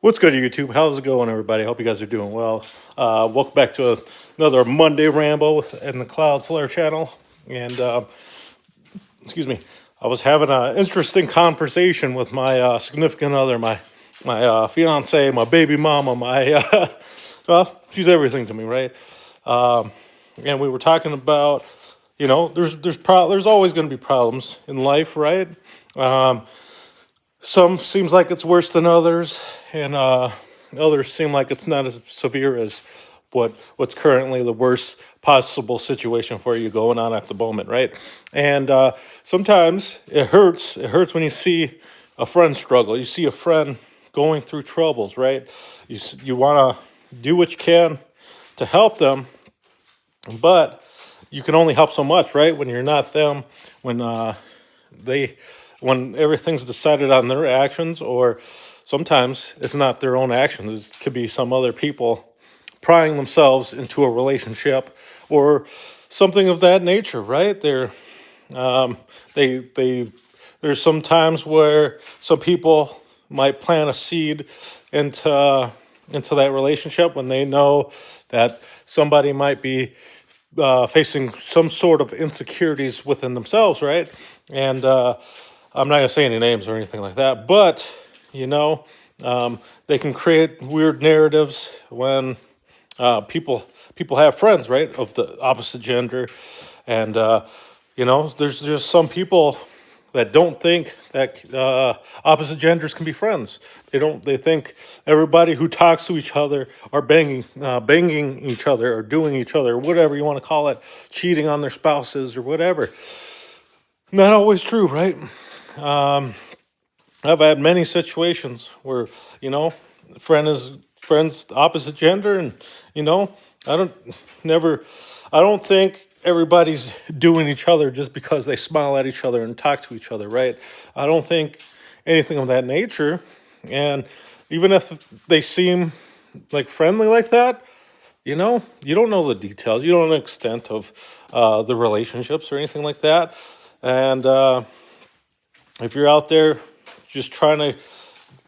What's good, YouTube? How's it going, everybody? Hope you guys are doing well. Welcome back to another Monday Rambo in the Cloud Slayer channel. And excuse me, I was having an interesting conversation with my significant other, my fiance, my baby mama, my well, she's everything to me, right? And we were talking about, there's always going to be problems in life, right? Some seems like it's worse than others, and others seem like it's not as severe as what's currently the worst possible situation for you going on at the moment, right? And sometimes it hurts. It hurts when you see a friend struggle. You see a friend going through troubles, right? You want to do what you can to help them, but you can only help so much, right? When you're not them, when they when everything's decided on their actions, or sometimes it's not their own actions. It could be some other people prying themselves into a relationship or something of that nature, right? They there's some times where some people might plant a seed into that relationship when they know that somebody might be facing some sort of insecurities within themselves, right? And I'm not going to say any names or anything like that, but, you know, they can create weird narratives when people have friends, right, of the opposite gender. And, there's just some people that don't think that opposite genders can be friends. They think everybody who talks to each other are banging each other or doing each other, whatever you want to call it, cheating on their spouses or whatever. Not always true, right? I've had many situations where, friends opposite gender, and I don't never I don't think everybody's doing each other just because they smile at each other and talk to each other, right? I don't think anything of that nature. And even if they seem like friendly like that, you don't know the details. You don't know the extent of the relationships or anything like that. And if you're out there just trying to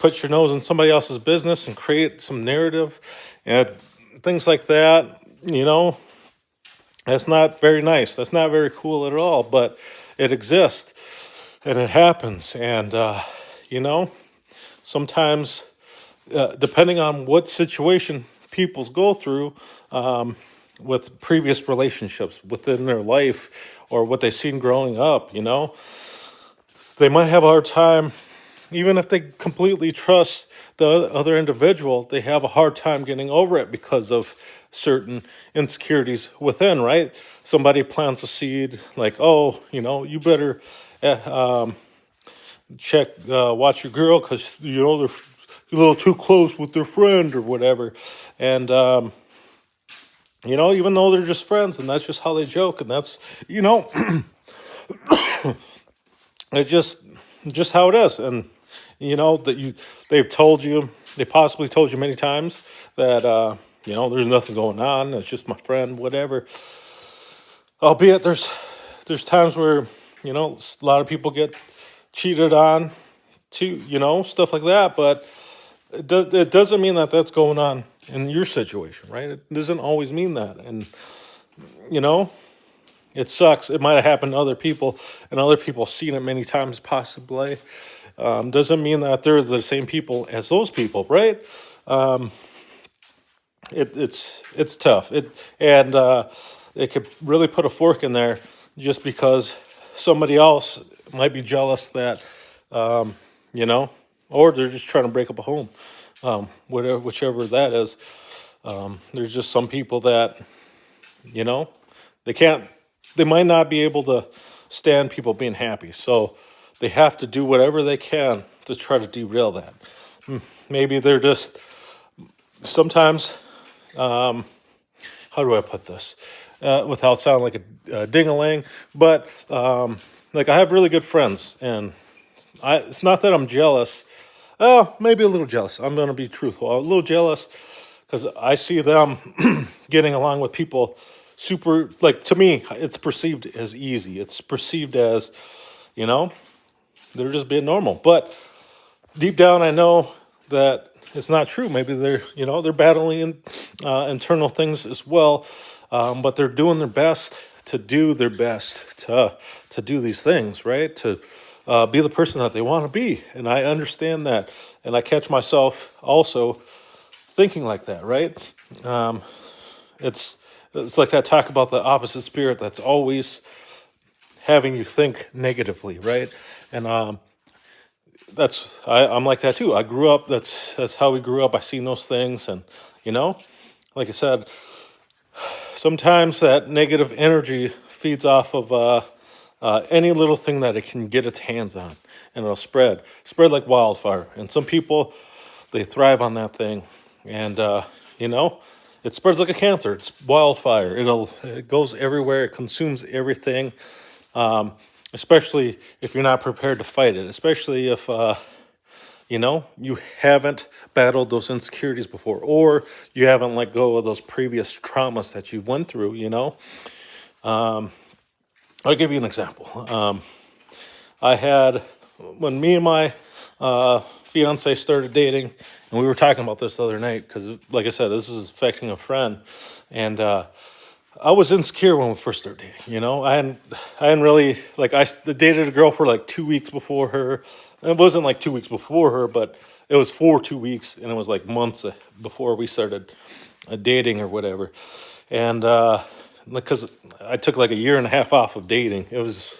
put your nose in somebody else's business and create some narrative and things like that, that's not very nice. That's not very cool at all, but it exists and it happens. And, sometimes, depending on what situation people go through with previous relationships within their life or what they've seen growing up, they might have a hard time. Even if they completely trust the other individual, they have a hard time getting over it because of certain insecurities within, right? Somebody plants a seed like, oh, you better watch your girl because, they're a little too close with their friend or whatever. And, even though they're just friends and that's just how they joke, and that's, it's just how it is. And they possibly told you many times that there's nothing going on, it's just my friend, whatever. Albeit there's times where a lot of people get cheated on too, stuff like that. But it doesn't mean that that's going on in your situation, right? It doesn't always mean that. And it sucks. It might have happened to other people, and other people have seen it many times, possibly. Doesn't mean that they're the same people as those people, right? It's tough. It could really put a fork in there just because somebody else might be jealous that, or they're just trying to break up a home, whichever that is. There's just some people that, they can't, they might not be able to stand people being happy. So they have to do whatever they can to try to derail that. Maybe they're just sometimes, how do I put this without sounding like a ding-a-ling? But like, I have really good friends, and it's not that I'm jealous. Oh, maybe a little jealous. I'm going to be truthful. I'm a little jealous because I see them getting along with people super, like, to me, it's perceived as easy. It's perceived as, they're just being normal. But deep down, I know that it's not true. Maybe they're battling internal things as well, but they're doing their best to do their best to do these things, right? To be the person that they want to be. And I understand that, and I catch myself also thinking like that, right? Um, it's it's like that talk about the opposite spirit that's always having you think negatively, right? And I'm like that too. I grew up. That's how we grew up. I seen those things, and you know, like I said, sometimes that negative energy feeds off of any little thing that it can get its hands on, and it'll spread like wildfire. And some people, they thrive on that thing, and you know, it spreads like a cancer. It's wildfire. It goes everywhere. It consumes everything. Especially if you're not prepared to fight it. Especially if you haven't battled those insecurities before, or you haven't let go of those previous traumas that you've went through. I'll give you an example. I had when me and my fiance started dating, and we were talking about this the other night because, like I said, this is affecting a friend, and I was insecure when we first started dating. I hadn't really dated a girl for like 2 weeks before her. It wasn't like 2 weeks before her, but it was for 2 weeks, and it was like months before we started dating or whatever. And because I took like a year and a half off of dating, it was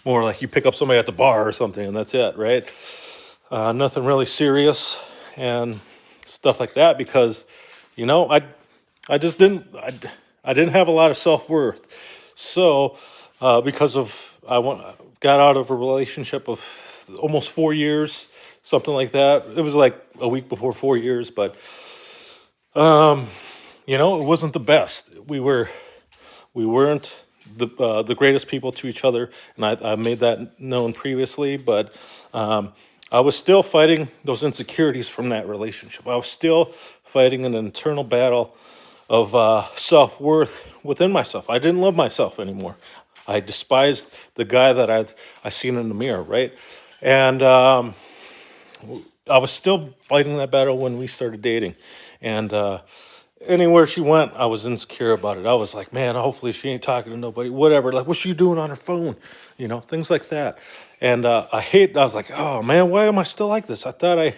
more like you pick up somebody at the bar or something, and that's it, right? Nothing really serious and stuff like that because, I just I didn't have a lot of self-worth. So, because got out of a relationship of almost 4 years, something like that. It was like a week before 4 years, but it wasn't the best. We weren't the greatest people to each other, and I made that known previously. But I was still fighting those insecurities from that relationship. I was still fighting an internal battle of self-worth within myself. I didn't love myself anymore. I despised the guy that I seen in the mirror, right? And I was still fighting that battle when we started dating. And anywhere she went, I was insecure about it. I was like, man, hopefully she ain't talking to nobody, whatever. Like, what's she doing on her phone? Things like that. And I was like, oh man, why am I still like this? I thought I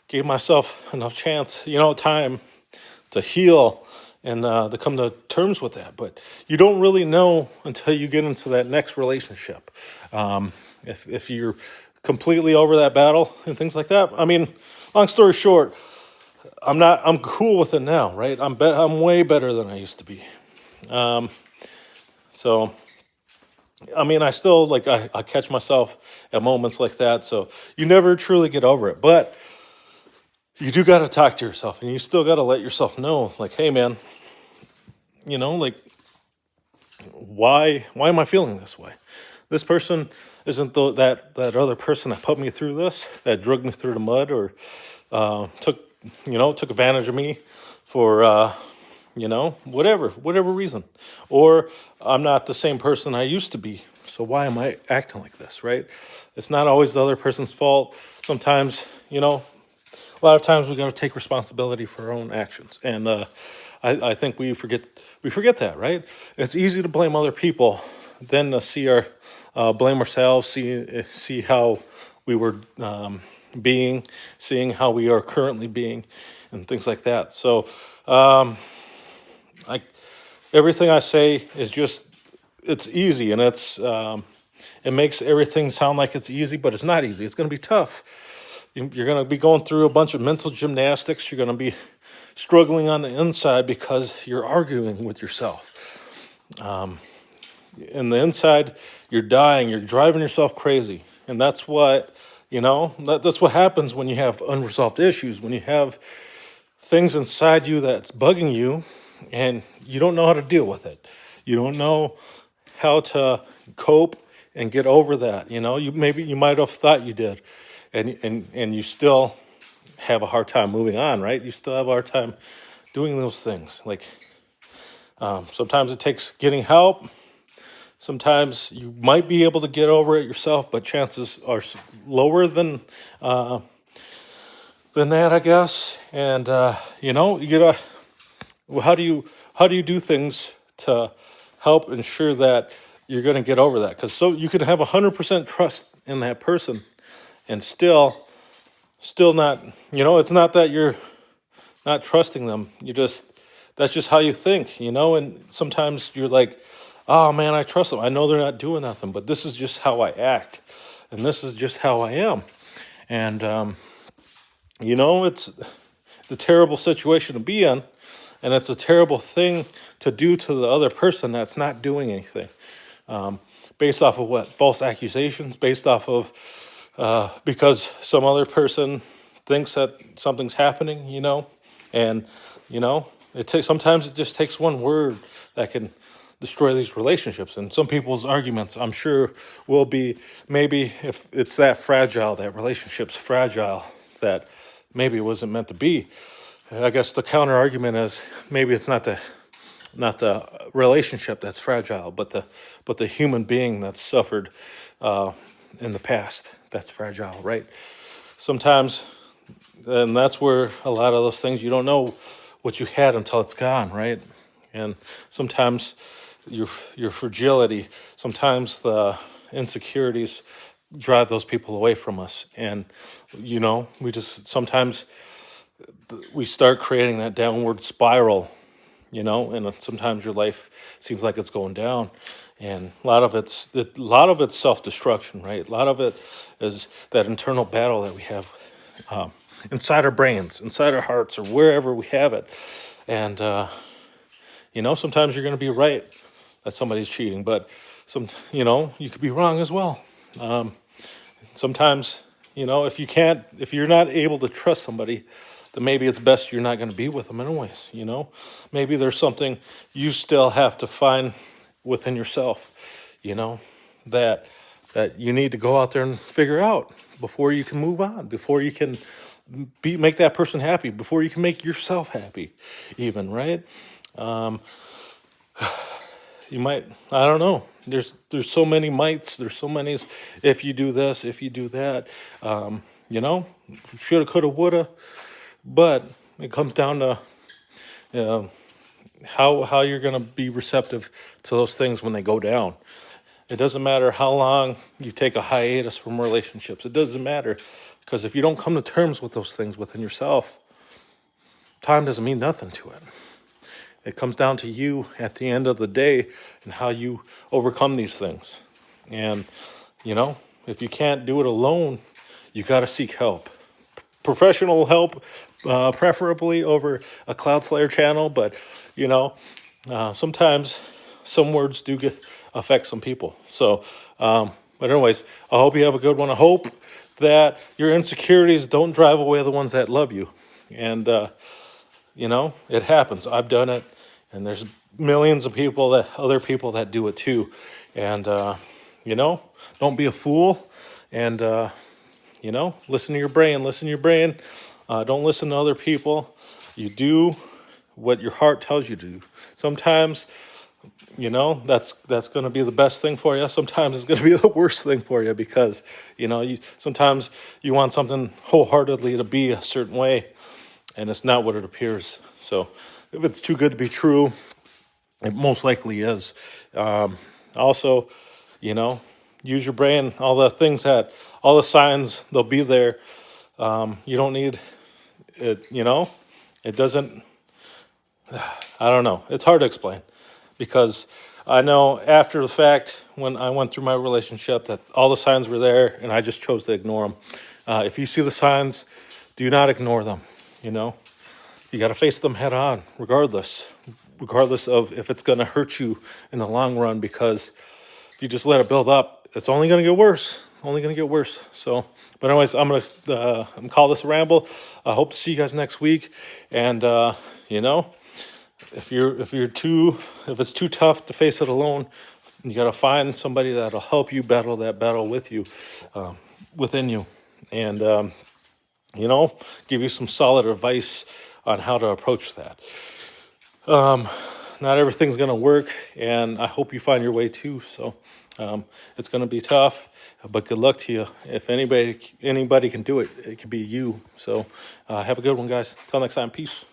gave myself enough chance, time to heal and to come to terms with that. But you don't really know until you get into that next relationship. If you're completely over that battle and things like that. I mean, long story short, I'm cool with it now, right? I'm way better than I used to be. So, I mean, I still I catch myself at moments like that. So you never truly get over it, but you do got to talk to yourself, and you still got to let yourself know, like, hey, man, like, why am I feeling this way? This person isn't that other person that put me through this, that dragged me through the mud, or took advantage of me for whatever reason, or I'm not the same person I used to be. So why am I acting like this, right? It's not always the other person's fault. Sometimes, a lot of times we got to take responsibility for our own actions, and I think we forget that, right? It's easy to blame other people than to blame ourselves, see how we were seeing how we are currently being, and things like that. So, everything I say is just, it's easy, and it makes everything sound like it's easy, but it's not easy. It's going to be tough. You're going to be going through a bunch of mental gymnastics. You're going to be struggling on the inside because you're arguing with yourself. In the inside, you're dying. You're driving yourself crazy, and that's what that's what happens when you have unresolved issues. When you have things inside you that's bugging you, and you don't know how to deal with it. You don't know how to cope and get over that. You might have thought you did, and you still have a hard time moving on, right? You still have a hard time doing those things. Like, sometimes it takes getting help. Sometimes you might be able to get over it yourself, but chances are lower than than that, I guess. And you know, you gotta. How do you do things to help ensure that you're going to get over that? Because so you can have 100% trust in that person, and still not. You know, it's not that you're not trusting them. You just that's just how you think. You know, and sometimes you're like, oh man, I trust them. I know they're not doing nothing, but this is just how I act, and this is just how I am. And you know, it's a terrible situation to be in, and it's a terrible thing to do to the other person that's not doing anything. Based off of what? False accusations, based off of because some other person thinks that something's happening, you know? And, you know, sometimes it just takes one word that can destroy these relationships. And some people's arguments, I'm sure, will be maybe if it's that fragile, that relationship's fragile, that maybe it wasn't meant to be. I guess the counter argument is maybe it's not the relationship that's fragile, but the human being that's suffered in the past that's fragile, right? Sometimes, and that's where a lot of those things, you don't know what you had until it's gone, right? And sometimes your fragility, sometimes the insecurities drive those people away from us, and you know, we just sometimes we start creating that downward spiral, you know, and sometimes your life seems like it's going down, and a lot of it's self-destruction, right? A lot of it is that internal battle that we have inside our brains, inside our hearts, or wherever we have it. And you know, sometimes you're going to be right that somebody's cheating, but you know, you could be wrong as well. Sometimes, you know, if you're not able to trust somebody, then maybe it's best you're not going to be with them anyways, you know? Maybe there's something you still have to find within yourself, you know, that you need to go out there and figure out before you can move on, before you can make that person happy, before you can make yourself happy even, right? You might, I don't know. There's so many mights. There's so many. If you do this, if you do that, you know, shoulda, coulda, woulda. But it comes down to how you're gonna be receptive to those things when they go down. It doesn't matter how long you take a hiatus from relationships. It doesn't matter, because if you don't come to terms with those things within yourself, time doesn't mean nothing to it. It comes down to you at the end of the day and how you overcome these things. And, you know, if you can't do it alone, you got to seek help. Professional help, preferably over a Cloudslayer channel. But, you know, sometimes some words do affect some people. So, but anyways, I hope you have a good one. I hope that your insecurities don't drive away the ones that love you. And, you know, it happens. I've done it. And there's millions of other people that do it too. And, you know, don't be a fool. And, you know, listen to your brain. Don't listen to other people. You do what your heart tells you to do. Sometimes, you know, that's going to be the best thing for you. Sometimes it's going to be the worst thing for you, because, you know, sometimes you want something wholeheartedly to be a certain way, and it's not what it appears. So if it's too good to be true, it most likely is. Also, you know, use your brain. All the signs, they'll be there. You don't need it, you know, it doesn't, I don't know. It's hard to explain, because I know after the fact, when I went through my relationship, that all the signs were there and I just chose to ignore them. If you see the signs, do not ignore them, you know. You got to face them head on, regardless of if it's going to hurt you in the long run, because if you just let it build up, it's only going to get worse. So, but anyways, I'm going to call this a ramble. I hope to see you guys next week. And, you know, if it's too tough to face it alone, you got to find somebody that'll help you battle that battle with you, within you. And, you know, give you some solid advice on how to approach that. Not everything's going to work, and I hope you find your way too. So it's going to be tough. But good luck to you. If anybody can do it, it could be you. So have a good one, guys. Till next time. Peace.